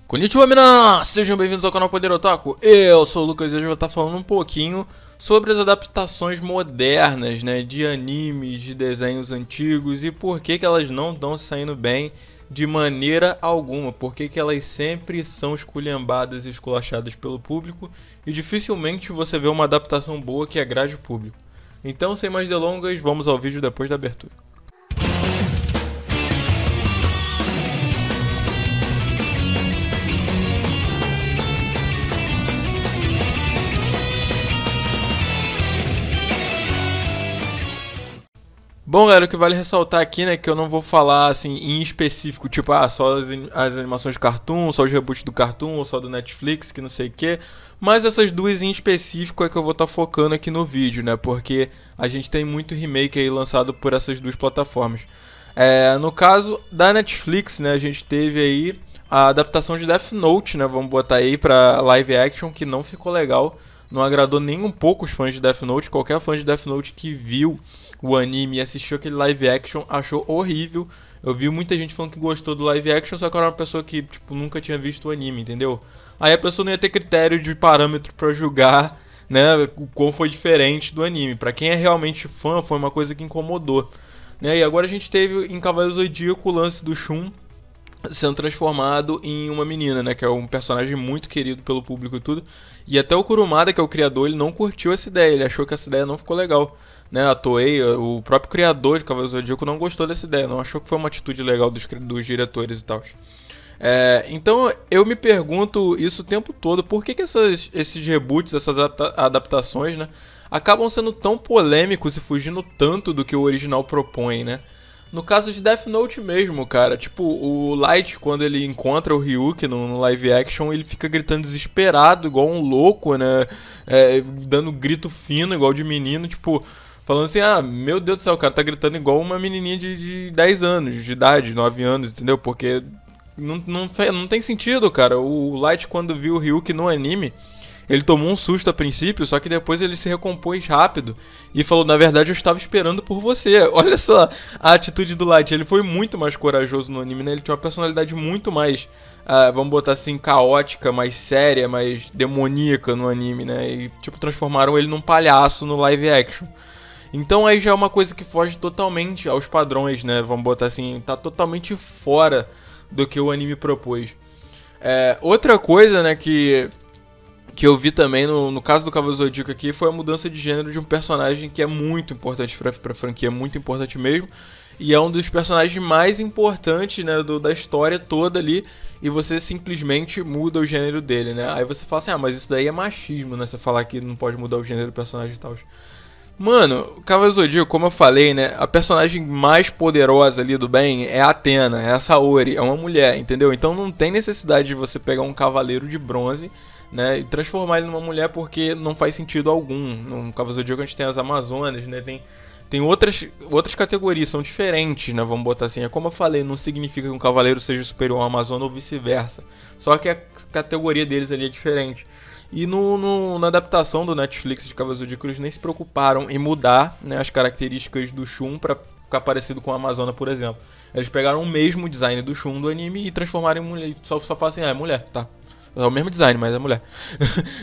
Konnichiwa, mina! Sejam bem-vindos ao canal Poder Otaku. Eu sou o Lucas e hoje eu vou estar falando um pouquinho sobre as adaptações modernas, né, de animes, de desenhos antigos e por que elas não estão saindo bem de maneira alguma, por que elas sempre são esculhambadas e esculachadas pelo público e dificilmente você vê uma adaptação boa que agrade o público. Então, sem mais delongas, vamos ao vídeo depois da abertura. Bom, galera, o que vale ressaltar aqui, né, que eu não vou falar, assim, em específico, tipo, só as animações do Cartoon, só os reboots do Cartoon, ou só do Netflix, que não sei o que, mas essas duas em específico é que eu vou estar focando aqui no vídeo, né, porque a gente tem muito remake aí lançado por essas duas plataformas. No caso da Netflix, né, a gente teve aí a adaptação de Death Note, né, vamos botar aí pra live action, que não ficou legal, não agradou nem um pouco os fãs de Death Note. Qualquer fã de Death Note que viu o anime e assistiu aquele live action achou horrível. Eu vi muita gente falando que gostou do live action, só que eu era uma pessoa que tipo, nunca tinha visto o anime, entendeu? Aí a pessoa não ia ter critério de parâmetro pra julgar, né, o quão foi diferente do anime. Pra quem é realmente fã, foi uma coisa que incomodou, né? E agora a gente teve em Cavaleiro Zodíaco o lance do Shun sendo transformado em uma menina, né, que é um personagem muito querido pelo público e tudo. E até o Kurumada, que é o criador, ele não curtiu essa ideia, ele achou que essa ideia não ficou legal, né? A Toei, o próprio criador de Cavaleiro Zodíaco não gostou dessa ideia, não achou que foi uma atitude legal dos diretores e tal. Então eu me pergunto isso o tempo todo, por que esses reboots, essas adaptações, né, acabam sendo tão polêmicos e fugindo tanto do que o original propõe, né? No caso de Death Note mesmo, cara, tipo, o Light, quando ele encontra o Ryuki no live action, ele fica gritando desesperado, igual um louco, né, dando grito fino, igual de menino, tipo, falando assim, meu Deus do céu, o cara tá gritando igual uma menininha de 10 anos de idade, 9 anos, entendeu? Porque não tem sentido, cara. O Light, quando viu o Ryuki no anime, ele tomou um susto a princípio, só que depois ele se recompôs rápido e falou, na verdade eu estava esperando por você. Olha só a atitude do Light, ele foi muito mais corajoso no anime, né? Ele tinha uma personalidade muito mais, vamos botar assim, caótica, mais séria, mais demoníaca no anime, né? E tipo, transformaram ele num palhaço no live action. Então aí já é uma coisa que foge totalmente aos padrões, né? Vamos botar assim, tá totalmente fora do que o anime propôs. Outra coisa, né, que eu vi também no caso do Cavaleiro Zodíaco aqui foi a mudança de gênero de um personagem que é muito importante pra franquia, muito importante mesmo. E é um dos personagens mais importantes, né, da história toda ali. E você simplesmente muda o gênero dele, né? Aí você fala assim, mas isso daí é machismo, né? Você falar que não pode mudar o gênero do personagem e tal. Mano, o Cavaleiro Zodíaco, como eu falei, né, a personagem mais poderosa ali do bem é a Athena, é a Saori, é uma mulher, entendeu? Então não tem necessidade de você pegar um cavaleiro de bronze, né, e transformar ele numa mulher, porque não faz sentido algum. No Cavaleiro Zodíaco a gente tem as Amazonas, né, tem outras categorias, são diferentes, né, vamos botar assim. É como eu falei, não significa que um cavaleiro seja superior ao Amazona ou vice-versa, só que a categoria deles ali é diferente. E na adaptação do Netflix de Cavaleiro Zodíaco, eles nem se preocuparam em mudar, né, as características do Shun pra ficar parecido com a Amazona, por exemplo. Eles pegaram o mesmo design do Shun do anime e transformaram em mulher. Só falam assim, é mulher, tá. É o mesmo design, mas é mulher.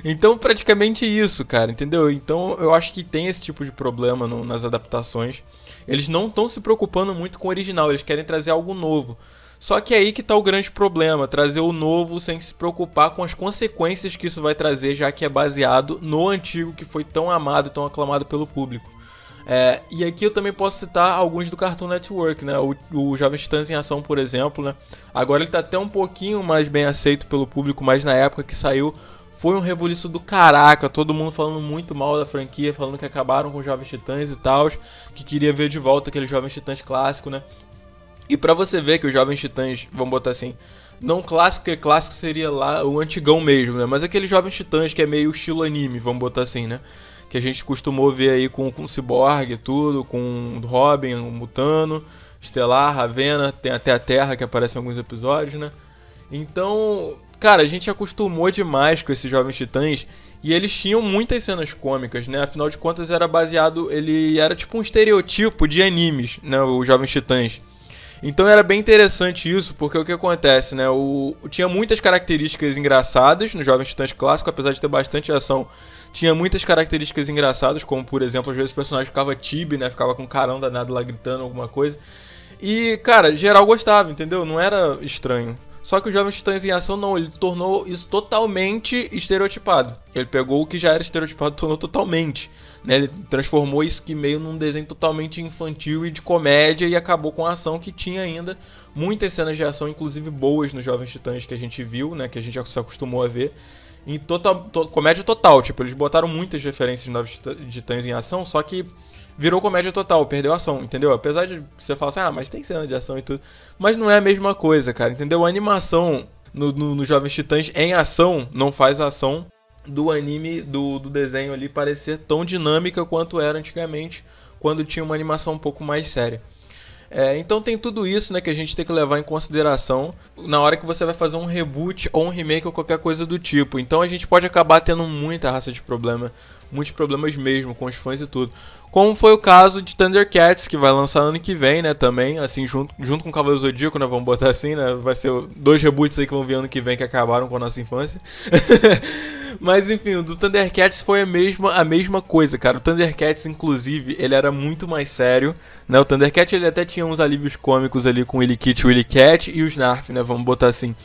Então, praticamente isso, cara, entendeu? Então, eu acho que tem esse tipo de problema nas adaptações. Eles não estão se preocupando muito com o original, eles querem trazer algo novo. Só que é aí que tá o grande problema, trazer o novo sem se preocupar com as consequências que isso vai trazer, já que é baseado no antigo que foi tão amado e tão aclamado pelo público. E aqui eu também posso citar alguns do Cartoon Network, né? O Jovens Titãs em Ação, por exemplo, né? Agora ele tá até um pouquinho mais bem aceito pelo público, mas na época que saiu foi um rebuliço do caraca, todo mundo falando muito mal da franquia, falando que acabaram com os Jovens Titãs e tal, que queria ver de volta aquele Jovens Titãs clássico, né? E pra você ver que os Jovens Titãs, vamos botar assim, não clássico, porque clássico seria lá o antigão mesmo, né? Mas aqueles Jovens Titãs que é meio estilo anime, vamos botar assim, né? Que a gente costumou ver aí com o Cyborg e tudo, com o Robin, o Mutano, Estelar, Ravena, tem até a Terra que aparece em alguns episódios, né? Então, cara, a gente acostumou demais com esses Jovens Titãs e eles tinham muitas cenas cômicas, né? Afinal de contas ele era tipo um estereotipo de animes, né? Os Jovens Titãs. Então era bem interessante isso, porque o que acontece, né? Tinha muitas características engraçadas no Jovens Titãs clássico, apesar de ter bastante ação. Tinha muitas características engraçadas, como por exemplo, às vezes o personagem ficava tibi, né? Ficava com um carão danado lá gritando alguma coisa. E, cara, geral gostava, entendeu? Não era estranho. Só que o Jovens Titãs em Ação não, ele tornou isso totalmente estereotipado. Ele pegou o que já era estereotipado e tornou totalmente. Né? Ele transformou isso que meio num desenho totalmente infantil e de comédia e acabou com a ação que tinha ainda muitas cenas de ação, inclusive boas nos Jovens Titãs que a gente viu, né? Que a gente já se acostumou a ver. Em comédia total, tipo, eles botaram muitas referências de Novos Titãs em ação, só que virou comédia total, perdeu a ação, entendeu? Apesar de você falar assim, mas tem cena de ação e tudo, mas não é a mesma coisa, cara, entendeu? A animação no Jovens Titãs em ação não faz a ação do anime, do desenho ali parecer tão dinâmica quanto era antigamente, quando tinha uma animação um pouco mais séria. Então tem tudo isso, né, que a gente tem que levar em consideração na hora que você vai fazer um reboot ou um remake ou qualquer coisa do tipo. Então a gente pode acabar tendo muita raça de problema, muitos problemas mesmo com os fãs e tudo. Como foi o caso de Thundercats, que vai lançar ano que vem, né, também, assim, junto com Cavaleiro Zodíaco, né, vamos botar assim, né, vai ser 2 reboots aí que vão vir ano que vem que acabaram com a nossa infância. Mas enfim, o do Thundercats foi a mesma coisa, cara. O Thundercats, inclusive, ele era muito mais sério, né? O Thundercats, ele até tinha uns alívios cômicos ali com o Willy Kit, o Willy Cat e o Snarf, né? Vamos botar assim.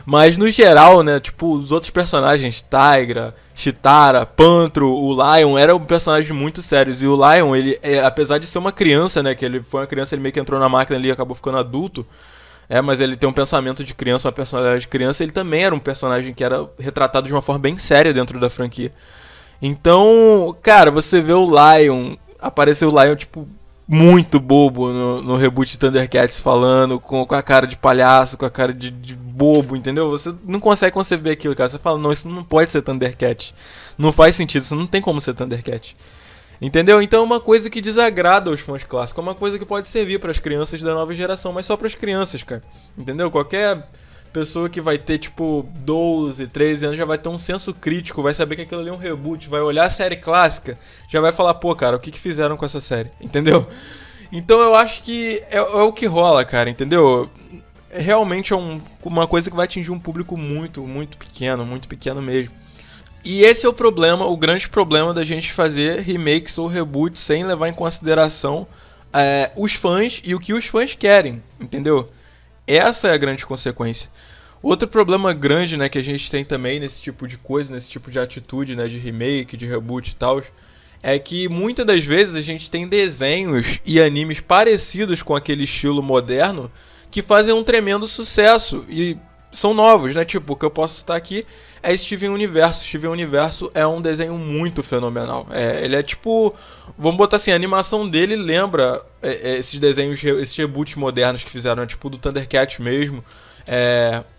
Mas no geral, né? Tipo, os outros personagens, Tigra, Chitara, Pantro, o Lion, eram personagens muito sérios. E o Lion, ele, apesar de ser uma criança, né? Que ele foi uma criança, ele meio que entrou na máquina ali e acabou ficando adulto. Mas ele tem um pensamento de criança, uma personalidade de criança. Ele também era um personagem que era retratado de uma forma bem séria dentro da franquia. Então, cara, você vê o Lion, apareceu o Lion, tipo, muito bobo no reboot de Thundercats, falando com a cara de palhaço, com a cara de bobo, entendeu? Você não consegue conceber aquilo, cara. Você fala, não, isso não pode ser Thundercat. Não faz sentido, isso não tem como ser Thundercat. Entendeu? Então é uma coisa que desagrada os fãs clássicos. É uma coisa que pode servir para as crianças da nova geração, mas só para as crianças, cara. Entendeu? Qualquer pessoa que vai ter, tipo, 12, 13 anos já vai ter um senso crítico, vai saber que aquilo ali é um reboot, vai olhar a série clássica, já vai falar, pô, cara, o que fizeram com essa série? Entendeu? Então eu acho que é o que rola, cara, entendeu? Realmente é uma coisa que vai atingir um público muito pequeno mesmo. E esse é o problema, o grande problema da gente fazer remakes ou reboots sem levar em consideração os fãs e o que os fãs querem, entendeu? Essa é a grande consequência. Outro problema grande, né, que a gente tem também nesse tipo de coisa, nesse tipo de atitude, né, de remake, de reboot e tal, é que muitas das vezes a gente tem desenhos e animes parecidos com aquele estilo moderno que fazem um tremendo sucesso e são novos, né? Tipo, o que eu posso citar aqui é Steven Universo. Steven Universo é um desenho muito fenomenal. Ele é tipo... Vamos botar assim, a animação dele lembra esses desenhos, esses reboots modernos que fizeram, tipo do Thundercats mesmo.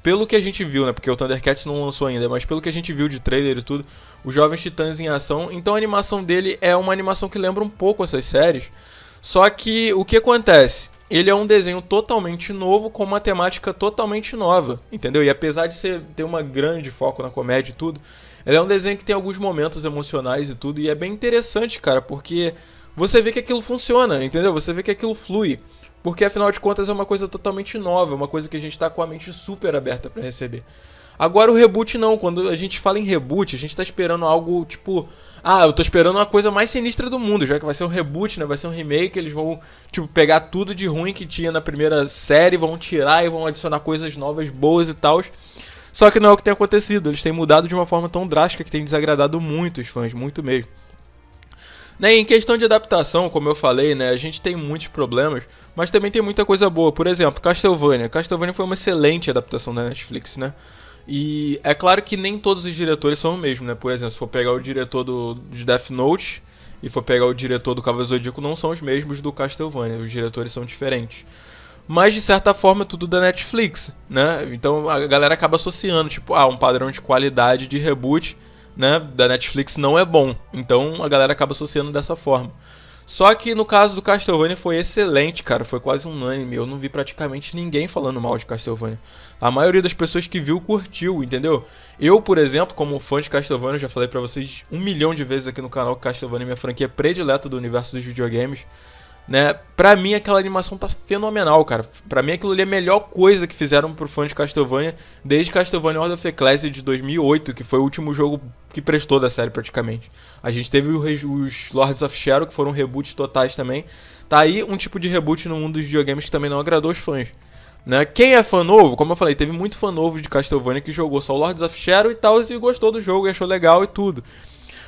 Pelo que a gente viu, né? Porque o Thundercats não lançou ainda, mas pelo que a gente viu de trailer e tudo, os Jovens Titãs em Ação. Então a animação dele é uma animação que lembra um pouco essas séries. Só que o que acontece? Ele é um desenho totalmente novo, com uma temática totalmente nova, entendeu? E apesar de ter uma grande foco na comédia e tudo, ele é um desenho que tem alguns momentos emocionais e tudo, e é bem interessante, cara, porque você vê que aquilo funciona, entendeu? Você vê que aquilo flui, porque afinal de contas é uma coisa totalmente nova, uma coisa que a gente tá com a mente super aberta pra receber. Agora o reboot não, quando a gente fala em reboot, a gente tá esperando algo tipo... eu tô esperando uma coisa mais sinistra do mundo, já que vai ser um reboot, né? Vai ser um remake, eles vão, tipo, pegar tudo de ruim que tinha na primeira série, vão tirar e vão adicionar coisas novas, boas e tal. Só que não é o que tem acontecido, eles têm mudado de uma forma tão drástica que tem desagradado muito os fãs, muito mesmo. Né, em questão de adaptação, como eu falei, né, a gente tem muitos problemas, mas também tem muita coisa boa. Por exemplo, Castlevania. Castlevania foi uma excelente adaptação da Netflix, né? E é claro que nem todos os diretores são o mesmo, né? Por exemplo, se for pegar o diretor de Death Note e for pegar o diretor do Cavaleiro Zodíaco, não são os mesmos do Castlevania, os diretores são diferentes. Mas de certa forma é tudo da Netflix, né? Então a galera acaba associando, tipo, um padrão de qualidade de reboot, né, da Netflix não é bom. Então a galera acaba associando dessa forma. Só que no caso do Castlevania foi excelente, cara, foi quase unânime. Eu não vi praticamente ninguém falando mal de Castlevania. A maioria das pessoas que viu curtiu, entendeu? Eu, por exemplo, como fã de Castlevania, já falei pra vocês 1 milhão de vezes aqui no canal que Castlevania é minha franquia predileta do universo dos videogames. né? Pra mim aquela animação tá fenomenal, cara. Pra mim aquilo ali é a melhor coisa que fizeram pro fã de Castlevania desde Castlevania Order of Ecclesia de 2008, que foi o último jogo que prestou da série praticamente. A gente teve os Lords of Shadow, que foram reboots totais também. Tá aí um tipo de reboot no mundo dos videogames que também não agradou os fãs, né? Quem é fã novo, como eu falei, teve muito fã novo de Castlevania que jogou só Lords of Shadow e tal, e gostou do jogo, e achou legal e tudo.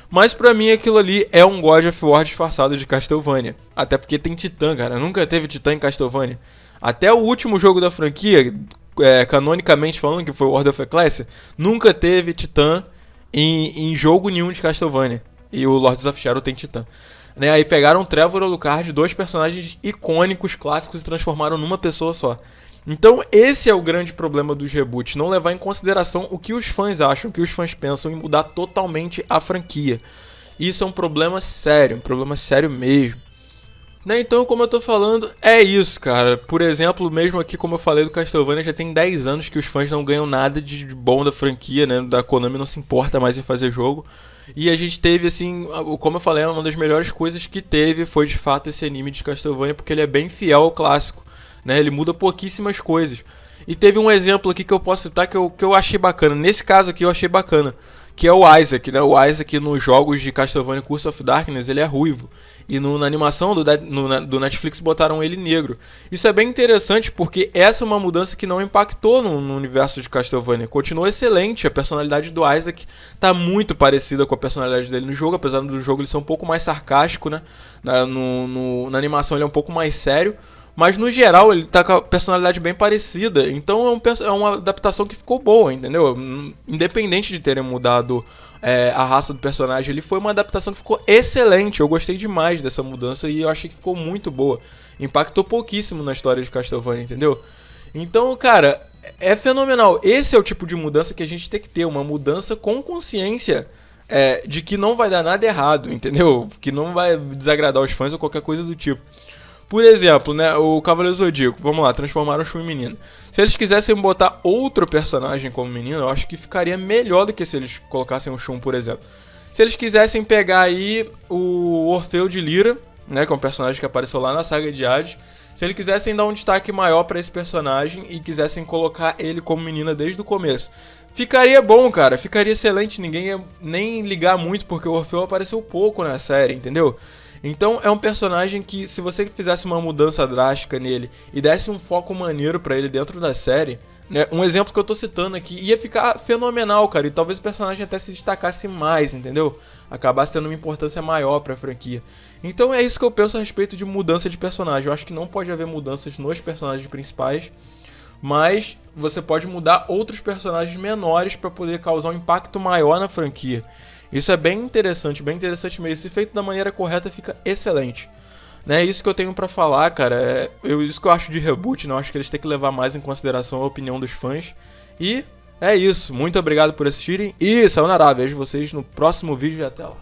Mas pra mim aquilo ali é um God of War disfarçado de Castlevania. Até porque tem Titã, cara. Nunca teve Titã em Castlevania. Até o último jogo da franquia, canonicamente falando, que foi o Order of Ecclesia, nunca teve Titã em jogo nenhum de Castlevania. E o Lords of Shadow tem Titã. Né? Aí pegaram o Trevor e o Alucard, dois personagens icônicos, clássicos, e transformaram numa pessoa só. Então esse é o grande problema dos reboots, não levar em consideração o que os fãs acham, o que os fãs pensam, e mudar totalmente a franquia. Isso é um problema sério mesmo. Né? Então, como eu tô falando, é isso, cara. Por exemplo, mesmo aqui, como eu falei do Castlevania, já tem 10 anos que os fãs não ganham nada de bom da franquia, né? Da Konami não se importa mais em fazer jogo. E a gente teve, assim, como eu falei, uma das melhores coisas que teve foi de fato esse anime de Castlevania, porque ele é bem fiel ao clássico, né? Ele muda pouquíssimas coisas. E teve um exemplo aqui que eu posso citar que eu achei bacana. Nesse caso aqui eu achei bacana, que é o Isaac, né? O Isaac nos jogos de Castlevania Curse of Darkness, ele é ruivo. E na animação do Netflix botaram ele negro. Isso é bem interessante porque essa é uma mudança que não impactou no universo de Castlevania. Continua excelente, a personalidade do Isaac tá muito parecida com a personalidade dele no jogo, apesar do jogo ele ser um pouco mais sarcástico, né? Na animação ele é um pouco mais sério. Mas no geral ele tá com a personalidade bem parecida. Então é uma adaptação que ficou boa, entendeu? Independente de terem mudado a raça do personagem, ele foi uma adaptação que ficou excelente. Eu gostei demais dessa mudança e eu achei que ficou muito boa. Impactou pouquíssimo na história de Castlevania, entendeu? Então, cara, é fenomenal. Esse é o tipo de mudança que a gente tem que ter. Uma mudança com consciência de que não vai dar nada errado, entendeu? Que não vai desagradar os fãs ou qualquer coisa do tipo. Por exemplo, né, o Cavaleiro Zodíaco, vamos lá, transformaram o Shun em menino. Se eles quisessem botar outro personagem como menino, eu acho que ficaria melhor do que se eles colocassem o Shun, por exemplo. Se eles quisessem pegar aí o Orfeu de Lyra, né, que é um personagem que apareceu lá na saga de Hades, se eles quisessem dar um destaque maior pra esse personagem e quisessem colocar ele como menina desde o começo, ficaria bom, cara, ficaria excelente, ninguém ia nem ligar muito porque o Orfeu apareceu pouco na série, entendeu? Então é um personagem que, se você fizesse uma mudança drástica nele e desse um foco maneiro pra ele dentro da série, né, um exemplo que eu tô citando aqui, ia ficar fenomenal, cara, e talvez o personagem até se destacasse mais, entendeu? Acabasse tendo uma importância maior pra franquia. Então é isso que eu penso a respeito de mudança de personagem. Eu acho que não pode haver mudanças nos personagens principais, mas você pode mudar outros personagens menores pra poder causar um impacto maior na franquia. Isso é bem interessante mesmo. Se feito da maneira correta, fica excelente. Né? Isso que eu tenho pra falar, cara. Isso que eu acho de reboot, né? Eu acho que eles têm que levar mais em consideração a opinião dos fãs. E é isso. Muito obrigado por assistirem. E sayonara. Vejo vocês no próximo vídeo e até lá.